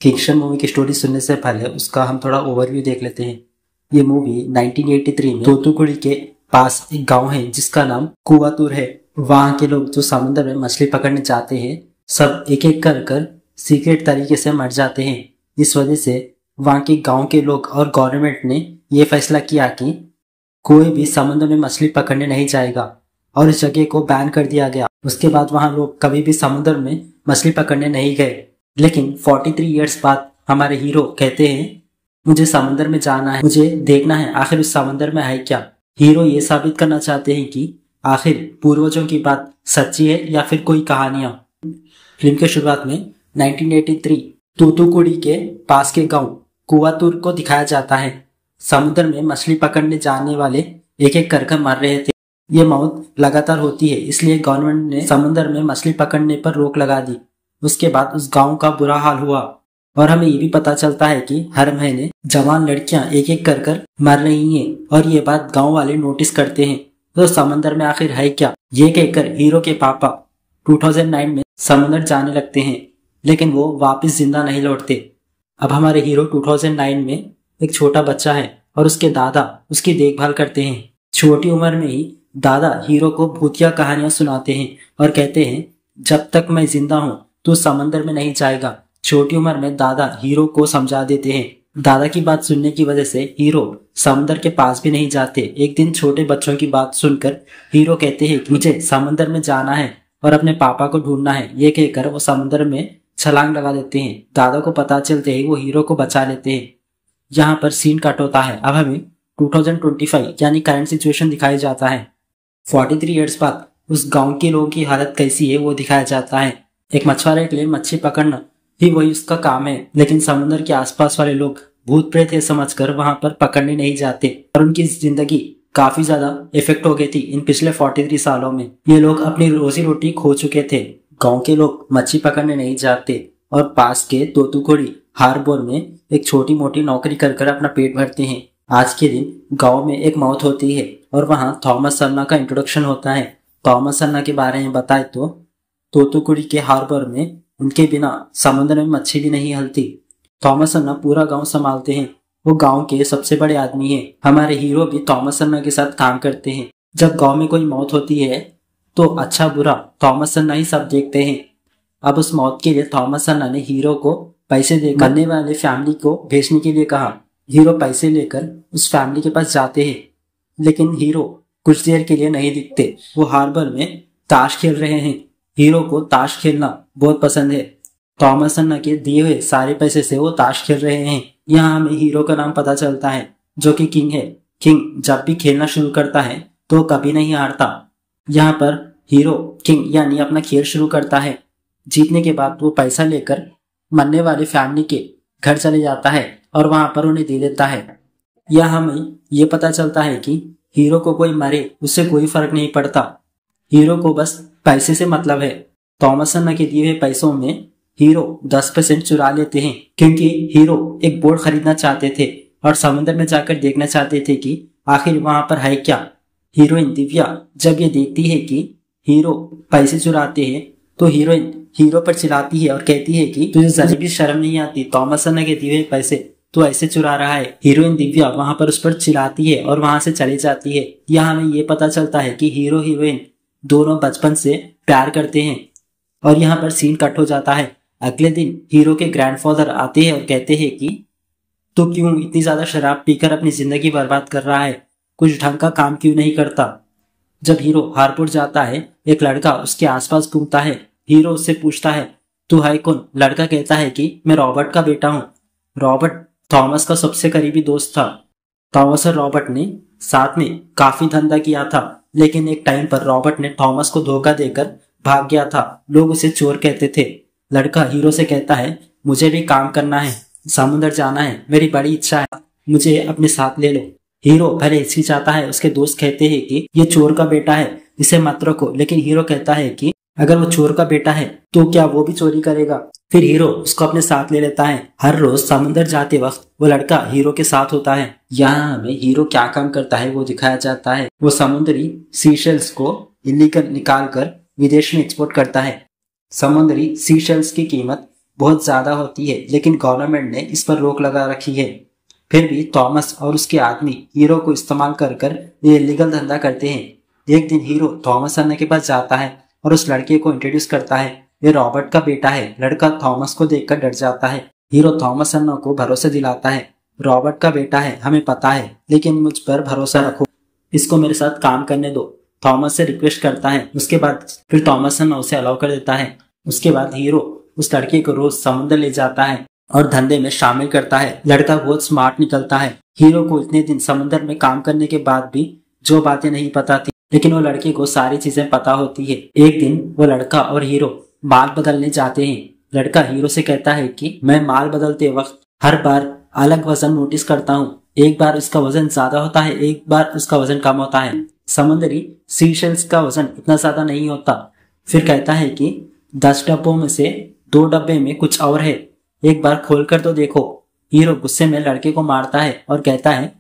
Fiction movie की story सुनने से पहले उसका हम थोड़ा ओवरव्यू देख लेते हैं। ये मूवी 1983 में तूतुकुड़ी के पास एक गांव है जिसका नाम कुवातूर है। वहां के लोग जो समुद्र में मछली पकड़ने जाते हैं सब एक एक कर सीक्रेट तरीके से मर जाते हैं। इस वजह से वहां के गांव के लोग और गवर्नमेंट ने यह फैसला किया कि कोई भी समुद्र में मछली पकड़ने नहीं जाएगा और इस जगह को बैन कर दिया गया। उसके बाद वहां लोग कभी भी समुद्र में मछली पकड़ने नहीं गए। लेकिन 43 इयर्स बाद हमारे हीरो कहते हैं मुझे समुद्र में जाना है, मुझे देखना है आखिर उस समुद्र में है क्या। हीरो ये साबित करना चाहते हैं कि आखिर पूर्वजों की बात सच्ची है या फिर कोई कहानियां। फिल्म के शुरुआत में 1983 तूतुकुड़ी के पास के गांव कुवातूर को दिखाया जाता है। समुद्र में मछली पकड़ने जाने वाले एक एक कर मर रहे थे। ये मौत लगातार होती है, इसलिए गवर्नमेंट ने समुद्र में मछली पकड़ने पर रोक लगा दी। उसके बाद उस गांव का बुरा हाल हुआ और हमें ये भी पता चलता है कि हर महीने जवान लड़कियां एक एक कर मर रही हैं और ये बात गांव वाले नोटिस करते हैं। तो समुद्र में आखिर है क्या, ये कहकर हीरो के पापा 2009 में समुद्र जाने लगते हैं, लेकिन वो वापस जिंदा नहीं लौटते। अब हमारे हीरो 2009 में एक छोटा बच्चा है और उसके दादा उसकी देखभाल करते हैं। छोटी उम्र में ही दादा हीरो को भूतिया कहानियां सुनाते हैं और कहते हैं जब तक मैं जिंदा हूं तो समुद्र में नहीं जाएगा। छोटी उम्र में दादा हीरो को समझा देते हैं। दादा की बात सुनने की वजह से हीरो समुद्र के पास भी नहीं जाते। एक दिन छोटे बच्चों की बात सुनकर हीरो कहते हैं कि मुझे समुद्र में जाना है और अपने पापा को ढूंढना है। ये कहकर वो समुद्र में छलांग लगा देते हैं। दादा को पता चलते ही वो हीरो को बचा लेते हैं। यहाँ पर सीन कट होता है। अब हमें 2025 यानी करंट सिचुएशन दिखाया जाता है। 43 इयर्स बाद उस गांव के लोगों की हालत कैसी है वो दिखाया जाता है। एक मछुआरे के लिए मच्छी पकड़ना ही वही उसका काम है, लेकिन समुद्र के आसपास वाले लोग भूत प्रेत है समझकर वहां पर पकड़ने नहीं जाते और उनकी जिंदगी काफी ज्यादा इफेक्ट हो गई थी इन पिछले 43 सालों में। ये लोग अपनी रोजी रोटी खो चुके थे। गांव के लोग मच्छी पकड़ने नहीं जाते और पास के तूतुकुड़ी हार्बर में एक छोटी मोटी नौकरी कर अपना पेट भरते हैं। आज के दिन गांव में एक मौत होती है और वहां थॉमस सन्ना का इंट्रोडक्शन होता है। थॉमस सन्ना के बारे में बताए तो तूतुकुड़ी के हार्बर में उनके बिना समुद्र में मच्छी भी नहीं हलती। थॉमस सन्ना पूरा गांव संभालते हैं। वो गांव के सबसे बड़े आदमी हैं। हमारे हीरो भी थॉमस सन्ना के साथ काम करते हैं। जब गांव में कोई मौत होती है तो अच्छा बुरा थॉमस सन्ना ही सब देखते हैं। अब उस मौत के लिए थॉमस सन्ना ने हीरो को पैसे देकर मरने वाले फैमिली को भेजने के लिए कहा। हीरो पैसे लेकर उस फैमिली के पास जाते हैं, लेकिन हीरो कुछ देर के लिए नहीं दिखते। वो हार्बर में ताश खेल रहे हैं। हीरो को ताश खेलना बहुत पसंद है। थॉमस सन्ना के दिए हुए सारे पैसे से वो ताश खेल रहे हैं। यहाँ हमें हीरो का नाम पता चलता है जो कि किंग है। किंग जब भी खेलना शुरू करता है तो कभी नहीं हारता। यहाँ पर हीरो किंग यानी अपना खेल शुरू करता है। जीतने के बाद वो पैसा लेकर मरने वाली फैमिली के घर चले जाता है और वहां पर उन्हें दे देता है। यह हमें ये पता चलता है कि हीरो को कोई मरे उससे कोई फर्क नहीं पड़ता। हीरो को बस पैसे से मतलब है। थॉमस सन्ना के दिए हुए पैसों में हीरो 10% चुरा लेते हैं, क्योंकि हीरो एक बोट खरीदना चाहते थे और समुद्र में जाकर देखना चाहते थे कि आखिर वहां पर है क्या। हीरोइन दिव्या जब ये देखती है कि हीरो पैसे चुराते हैं तो हीरोइन हीरो पर चिल्लाती है और कहती है कि तुझे जरा भी शर्म नहीं आती, थॉमस सन्ना के दिए हुए पैसे तो ऐसे चुरा रहा है। हीरोइन दिव्या वहां पर उस पर चिल्लाती है और वहां से चली जाती है। यहाँ हमें ये पता चलता है कि हीरो हीरोइन दोनों बचपन से प्यार करते हैं और यहाँ पर सीन कट हो जाता है। अगले दिन हीरो के ग्रैंडफादर आते हैं और कहते हैं कि तू क्यों इतनी ज्यादा शराब पीकर अपनी जिंदगी बर्बाद कर रहा है, कुछ ढंग का काम क्यों नहीं करता। जब हीरो हारपुर जाता है एक लड़का उसके आसपास घूमता है। हीरो उससे पूछता है तू है कौन। लड़का कहता है कि मैं रॉबर्ट का बेटा हूँ। रॉबर्ट थॉमस का सबसे करीबी दोस्त था। थॉमस और रॉबर्ट ने साथ में काफी धंधा किया था, लेकिन एक टाइम पर रॉबर्ट ने थॉमस को धोखा देकर भाग गया था। लोग उसे चोर कहते थे। लड़का हीरो से कहता है मुझे भी काम करना है, समुद्र जाना है, मेरी बड़ी इच्छा है, मुझे अपने साथ ले लो। हीरो पहले हिचकिचाता है। उसके दोस्त कहते हैं कि ये चोर का बेटा है, इसे मत रखो, लेकिन हीरो कहता है कि अगर वो चोर का बेटा है तो क्या वो भी चोरी करेगा। फिर हीरो उसको अपने साथ ले लेता है। हर रोज समुद्र जाते वक्त वो लड़का हीरो के साथ होता है। यहाँ हमें हीरो क्या काम करता है वो दिखाया जाता है। वो समुद्री सीशेल्स को इलीगल निकाल कर विदेश में एक्सपोर्ट करता है। समुद्री सीशेल्स की कीमत बहुत ज्यादा होती है, लेकिन गवर्नमेंट ने इस पर रोक लगा रखी है। फिर भी थॉमस और उसके आदमी हीरो को इस्तेमाल कर कर ये इलीगल धंधा करते हैं। एक दिन हीरो थॉमस अन्ना के पास जाता है और उस लड़के को इंट्रोड्यूस करता है। ये रॉबर्ट का बेटा है। लड़का थॉमस को देखकर डर जाता है। हीरो थॉमस अन्ना को भरोसा दिलाता है, रॉबर्ट का बेटा है, हमें पता है, लेकिन मुझ पर भरोसा रखो, इसको मेरे साथ काम करने दो। थॉमस से रिक्वेस्ट करता है। उसके बाद फिर थॉमस अन्ना उसे अलाउ कर देता है। उसके बाद हीरो उस लड़के को रोज समुद्र ले जाता है और धंधे में शामिल करता है। लड़का बहुत स्मार्ट निकलता है। हीरो को इतने दिन समुद्र में काम करने के बाद भी जो बातें नहीं पता थी, लेकिन वो लड़के को सारी चीजें पता होती है। एक दिन वो लड़का और हीरो माल बदलने जाते हैं। लड़का हीरो से कहता है कि मैं माल बदलते वक्त हर बार अलग वजन नोटिस करता हूँ। एक बार इसका वजन ज्यादा होता है, एक बार उसका वजन कम होता है। समुद्री सीशेल्स का वजन इतना ज्यादा नहीं होता। फिर कहता है कि 10 डब्बों में से 2 डब्बे में कुछ और है, एक बार खोलकर तो देखो। हीरो गुस्से में लड़के को मारता है और कहता है,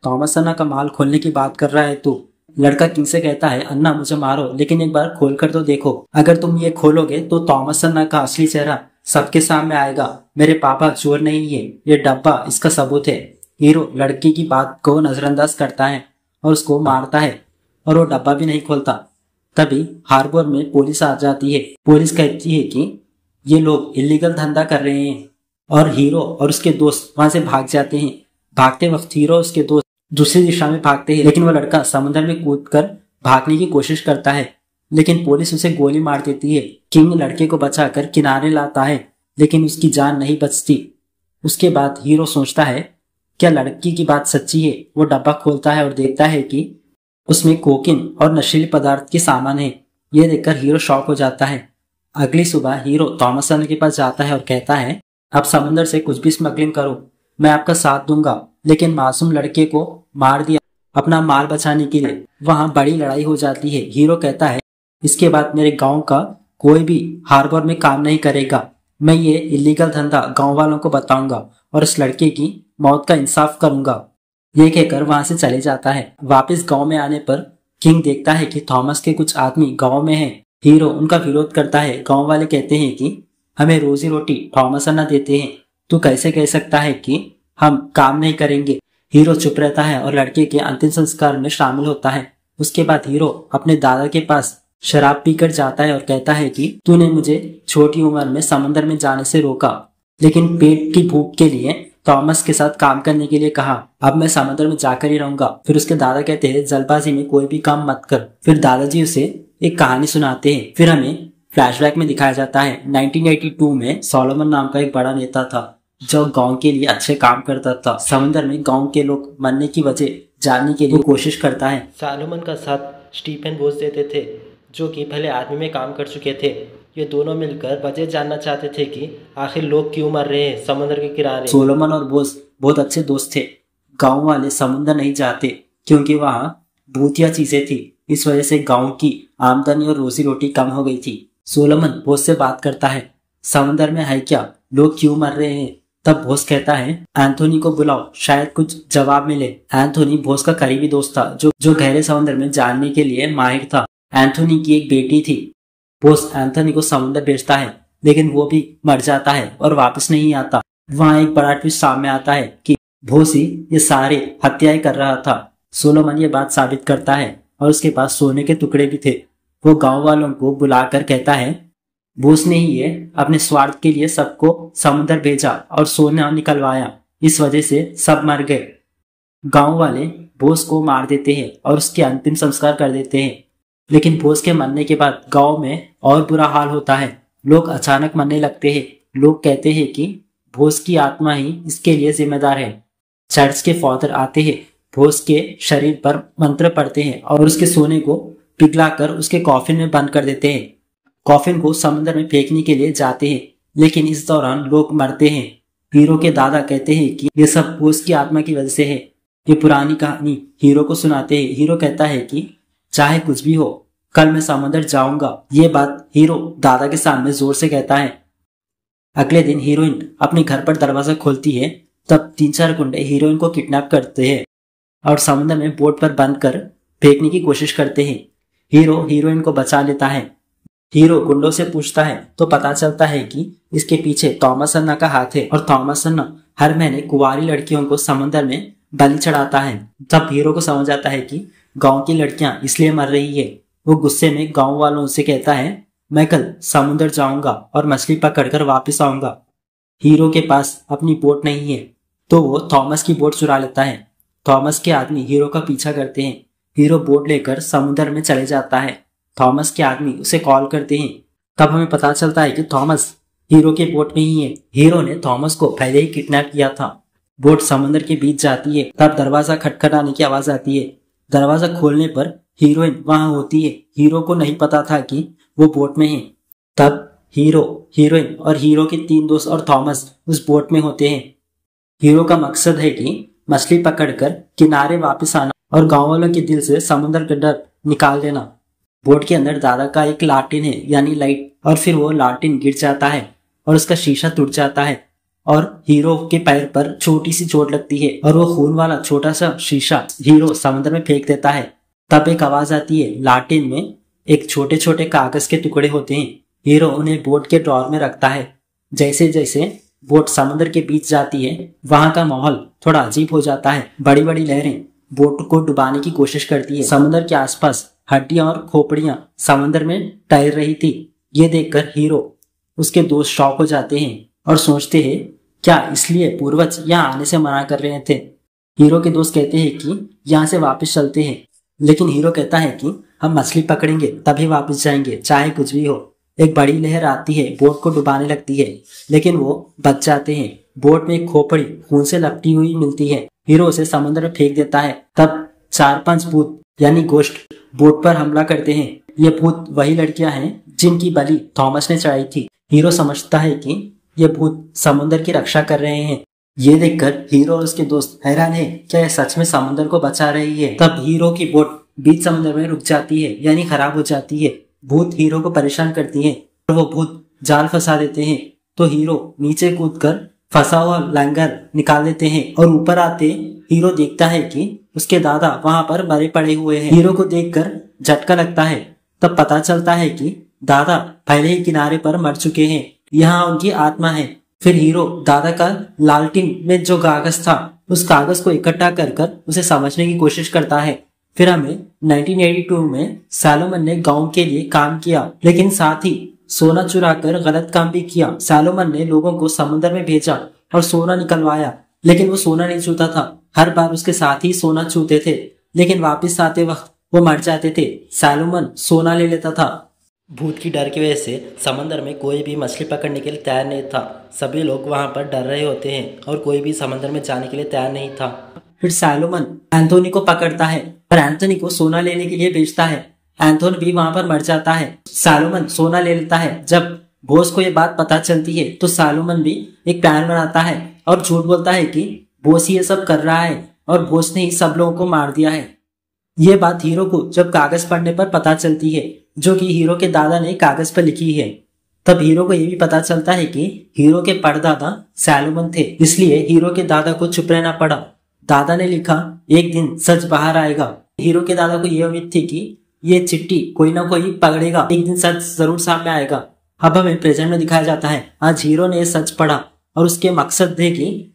थॉमस अन्ना का माल खोलने की बात कर रहा है तू। लड़का किंग से कहता है, अन्ना मुझे मारो, लेकिन एक बार खोलकर तो देखो। अगर तुम ये खोलोगे तो थॉमस अन्ना का असली चेहरा सबके सामने आएगा। मेरे पापा चोर नहीं है, ये डब्बा इसका सबूत है। हीरो लड़की की बात को नजरअंदाज करता है और उसको मारता है और वो डब्बा भी नहीं खोलता। तभी हार्बर में पुलिस आ जाती है। पुलिस कहती है कि ये लोग इलीगल धंधा कर रहे हैं और हीरो और उसके दोस्त वहां से भाग जाते हैं। भागते वक्त हीरो और उसके दोस्त दूसरी दिशा में भागते हैं, लेकिन वो लड़का समुद्र में कूदकर भागने की कोशिश करता है, लेकिन पुलिस उसे गोली मार देती है। किंग लड़के को बचाकर किनारे लाता है, लेकिन उसकी जान नहीं बचती। उसके बाद हीरो सोचता है क्या लड़की की बात सच्ची है। वो डब्बा खोलता है और देखता है कि उसमें कोकीन और नशीले पदार्थ के सामान है। ये देखकर हीरो शॉक हो जाता है। अगली सुबह हीरो थॉमस अन्ना के पास जाता है और कहता है, अब समुद्र से कुछ भी स्मगलिंग करो, मैं आपका साथ दूंगा, लेकिन मासूम लड़के को मार दिया अपना माल बचाने के लिए। वहां बड़ी लड़ाई हो जाती है। हीरो कहता है, इसके बाद मेरे गांव का कोई भी हार्बर में काम नहीं करेगा। मैं ये इलीगल धंधा गांव वालों को बताऊंगा और इस लड़के की मौत का इंसाफ करूंगा। ये कहकर वहां से चले जाता है। वापस गांव में आने पर किंग देखता है कि थॉमस के कुछ आदमी गांव में हैं। हीरो उनका विरोध करता है। गांव वाले कहते हैं कि हमें रोजी रोटी थॉमस अन्ना देते हैं, तू कैसे कह सकता है कि हम काम नहीं करेंगे। हीरो चुप रहता है और लड़के के अंतिम संस्कार में शामिल होता है। उसके बाद हीरो अपने दादा के पास शराब पीकर जाता है और कहता है कि तूने मुझे छोटी उम्र में समंदर में जाने से रोका, लेकिन पेट की भूख के लिए थॉमस के साथ काम करने के लिए कहा। अब मैं समुद्र में जाकर ही रहूंगा। फिर उसके दादा कहते हैं, जल्दबाजी में कोई भी काम मत कर। फिर दादाजी उसे एक कहानी सुनाते हैं। फिर हमें फ्लैशबैक में दिखाया जाता है 1982 में सोलोमन नाम का एक बड़ा नेता था जो गांव के लिए अच्छे काम करता था। समुद्र में गांव के लोग मरने की वजह जानने के लिए कोशिश करता है। सोलोमन का साथ स्टीफन बोस देते थे जो कि पहले आर्मी में काम कर चुके थे। ये दोनों मिलकर वजह जानना चाहते थे कि आखिर लोग क्यों मर रहे हैं समुद्र के किनारे। सोलोमन और बोस बहुत अच्छे दोस्त थे। गांव वाले समुद्र नहीं जाते क्योंकि वहाँ भूतिया चीजें थी। इस वजह से गांव की आमदनी और रोजी रोटी कम हो गई थी। सोलोमन बोस से बात करता है, समुद्र में है क्या, लोग क्यों मर रहे हैं। तब बोस कहता है, एंथोनी को बुलाओ, शायद कुछ जवाब मिले। एंथोनी बोस का करीबी दोस्त था जो गहरे समुद्र में जानने के लिए माहिर था। एंथोनी की एक बेटी थी। बोस एंथोनी को समुद्र भेजता है, लेकिन वो भी मर जाता है और वापस नहीं आता। वहाँ एक बड़ा ट्विस्ट सामने आता है कि बोस ही ये सारे हत्याएं कर रहा था। सोलोमन ये बात साबित करता है और उसके पास सोने के टुकड़े भी थे। वो गांव वालों को बुलाकर कहता है, बोस ने ही ये अपने स्वार्थ के लिए सबको समुद्र भेजा और सोना निकलवाया, इस वजह से सब मर गए। गांव वाले बोस को मार देते हैं और उसके अंतिम संस्कार कर देते हैं। लेकिन बोस के मरने के बाद गांव में और बुरा हाल होता है। लोग अचानक मरने लगते हैं। लोग कहते हैं कि बोस की आत्मा ही इसके लिए जिम्मेदार है। चर्च के फादर आते हैं, बोस के शरीर पर मंत्र पढ़ते हैं और उसके सोने को पिघलाकर उसके कॉफिन में बंद कर देते हैं। कॉफिन को समुद्र में फेंकने के लिए जाते हैं, लेकिन इस दौरान लोग मरते हैं। हीरो के दादा कहते हैं कि ये सब बोस की आत्मा की वजह से है। ये पुरानी कहानी हीरो को सुनाते हैं। हीरो कहता है कि चाहे कुछ भी हो, कल मैं समुद्र जाऊंगा। ये बात हीरो दादा के सामने जोर से कहता है। अगले दिन हीरोइन अपने घर पर दरवाजा खोलती है, तब 3-4 गुंडे हीरोइन को किडनैप करते हैं और समुद्र में बोट पर बंद कर फेंकने की कोशिश करते हैं। हीरो हीरोइन को बचा लेता है। हीरो गुंडों से पूछता है तो पता चलता है कि इसके पीछे थॉमस अन्ना का हाथ है और थॉमस अन्ना हर महीने कुंवारी लड़कियों को समुद्र में बलि चढ़ाता है। तब हीरो को समझ आता है कि गांव की लड़कियां इसलिए मर रही है। वो गुस्से में गांव वालों से कहता है मैं कल समुद्र जाऊंगा और मछली पकड़कर वापस आऊंगा। हीरो के पास अपनी बोट नहीं है तो वो थॉमस की बोट चुरा लेता है। थॉमस के आदमी हीरो का पीछा करते हैं। हीरो बोट लेकर समुद्र में चले जाता है। थॉमस के आदमी उसे कॉल करते हैं। तब हमें पता चलता है कि थॉमस हीरो के बोट में ही है। हीरो ने थॉमस को पहले ही किडनैप किया था। बोट समुद्र के बीच जाती है। तब दरवाजा खटखटाने की आवाज आती है। दरवाजा खोलने पर हीरोइन वहां होती है। हीरो को नहीं पता था कि वो बोट में है। तब हीरो, हीरोइन और हीरो के 3 दोस्त और थॉमस उस बोट में होते हैं। हीरो का मकसद है कि मछली पकड़कर किनारे वापस आना और गांव वालों के दिल से समुद्र का डर निकाल देना। बोट के अंदर दादा का एक लालटेन है यानी लाइट, और फिर वो लालटेन गिर जाता है और उसका शीशा टूट जाता है और हीरो के पैर पर छोटी सी चोट लगती है और वो खून वाला छोटा सा शीशा हीरो समुद्र में फेंक देता है। तब एक आवाज आती है। लालटेन में एक छोटे छोटे कागज के टुकड़े होते हैं। हीरो उन्हें बोट के ड्रॉर में रखता है। जैसे जैसे बोट समुद्र के बीच जाती है वहां का माहौल थोड़ा अजीब हो जाता है। बड़ी बड़ी लहरें बोट को डुबाने की कोशिश करती है। समुद्र के आसपास हड्डियां और खोपड़ियां समुद्र में तैर रही थी। ये देखकर हीरो, उसके दोस्त शॉक हो जाते हैं और सोचते हैं क्या इसलिए पूर्वज यहाँ आने से मना कर रहे थे। हीरो के दोस्त कहते हैं कि यहाँ से वापस चलते हैं, लेकिन हीरो कहता है कि हम मछली पकड़ेंगे तभी वापस जाएंगे, चाहे कुछ भी हो। एक बड़ी लहर आती है, बोट को डुबाने लगती है, लेकिन वो बच जाते हैं। बोट में एक खोपड़ी खून से लपटी हुई मिलती है। हीरो उसे समुद्र में फेंक देता है। तब 4-5 भूत यानी गोश्त बोट पर हमला करते हैं। ये भूत वही लड़कियां हैं जिनकी बलि थॉमस ने चढ़ाई थी। हीरो समझता है कि ये भूत समुद्र की रक्षा कर रहे हैं। ये देखकर हीरो और उसके दोस्त हैरान है, क्या ये सच में समुद्र को बचा रही है। तब हीरो की बोट बीच समुद्र में रुक जाती है यानी खराब हो जाती है। भूत हीरो को परेशान करती है और वो भूत जाल फंसा देते हैं। तो हीरो नीचे कूदकर फंसा हुआ लंगर निकाल देते हैं और ऊपर आते हीरो देखता है कि उसके दादा वहां पर मरे पड़े हुए हैं। हीरो को देखकर झटका लगता है। तब पता चलता है कि दादा पहले ही किनारे पर मर चुके हैं, यहाँ उनकी आत्मा है। फिर हीरो दादा का लालटेन में जो कागज था उस कागज को इकट्ठा कर कर उसे समझने की कोशिश करता है। फिर हमें 1982 में सैलोमन ने गांव के लिए काम किया, लेकिन साथ ही सोना चुरा कर गलत काम भी किया। सैलोमन ने लोगों को समुद्र में भेजा और सोना निकलवाया, लेकिन वो सोना नहीं छूता था। हर बार उसके साथ ही सोना छूते थे, लेकिन वापस आते वक्त वो मर जाते थे। सैलोमन सोना ले लेता था। भूत की डर की वजह से समुद्र में कोई भी मछली पकड़ने के लिए तैयार नहीं था। सभी लोग वहां पर डर रहे होते हैं और कोई भी समुद्र में जाने के लिए तैयार नहीं था। फिर सैलोमन एंथोनी को पकड़ता है और एंथोनी को सोना लेने के लिए भेजता है। एंथोनी भी वहां पर मर जाता है। सैलोमन सोना ले लेता है। जब बॉस को ये बात पता चलती है तो सैलोमन भी एक प्लान बनाता है और झूठ बोलता है कि बॉस ही ये सब कर रहा है और बॉस ने ही सब लोगों को मार दिया है। ये बात हीरो को जब कागज पढ़ने पर पता चलती है, जो कि हीरो के दादा ने कागज पर लिखी है। तब हीरो को ये भी पता चलता है कि हीरो के परदादा सैलोमन थे, इसलिए हीरो के दादा को चुप रहना पड़ा। दादा ने लिखा एक दिन सच बाहर आएगा। हीरो के दादा को यह उम्मीद थी कि ये चिट्ठी कोई ना कोई पकड़ेगा, एक दिन सच जरूर सामने आएगा। अब हमें प्रेजेंट में दिखाया जाता है। आज हीरो ने सच पढ़ा और उसके मकसद थे कि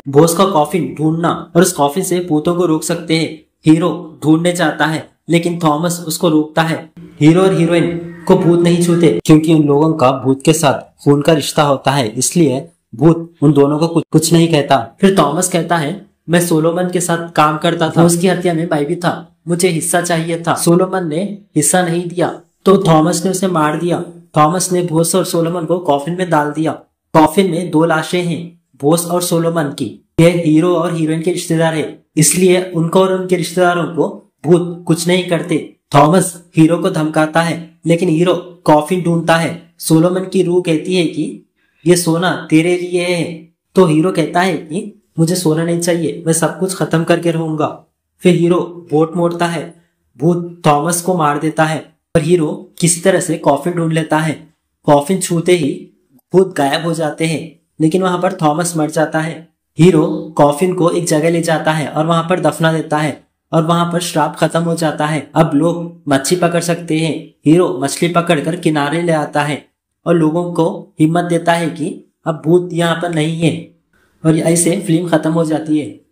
बॉस का कॉफिन ढूंढना और उस कॉफिन से भूतों को रोक सकते हैं। हीरो ढूंढने जाता है, लेकिन थॉमस उसको रोकता है। हीरो और हीरोइन को भूत नहीं छूते क्योंकि उन लोगों का भूत के साथ खून का रिश्ता होता है, इसलिए भूत उन दोनों को कुछ नहीं कहता। फिर थॉमस कहता है मैं सोलोमन के साथ काम करता था, उसकी हत्या में मैं भी था, मुझे हिस्सा चाहिए था। सोलोमन ने हिस्सा नहीं दिया तो थॉमस ने उसे मार दिया। थॉमस ने बॉस और सोलोमन को कॉफिन में डाल दिया। कॉफिन में 2 लाशें हैं, बॉस और सोलोमन की। ये हीरो और हीरोइन के रिश्तेदार है, इसलिए उनको और उनके रिश्तेदारों को भूत कुछ नहीं करते। थॉमस हीरो को धमकाता है, लेकिन हीरो कॉफिन ढूंढता है। सोलोमन की रूह कहती है कि ये सोना तेरे लिए है, तो हीरो कहता है कि मुझे सोना नहीं चाहिए, मैं सब कुछ खत्म करके रहूंगा। फिर हीरो बोट मोड़ता है, भूत थॉमस को मार देता है और हीरो किसी तरह से कॉफिन ढूंढ लेता है। कॉफिन छूते ही भूत गायब हो जाते हैं, लेकिन वहां पर थॉमस मर जाता है। हीरो कॉफिन को एक जगह ले जाता है और वहां पर दफना देता है। और वहां पर श्राप खत्म हो जाता है। अब लोग मच्छी पकड़ सकते हैं। हीरो मछली पकड़कर किनारे ले आता है और लोगों को हिम्मत देता है कि अब भूत यहाँ पर नहीं है, और ऐसे फिल्म खत्म हो जाती है।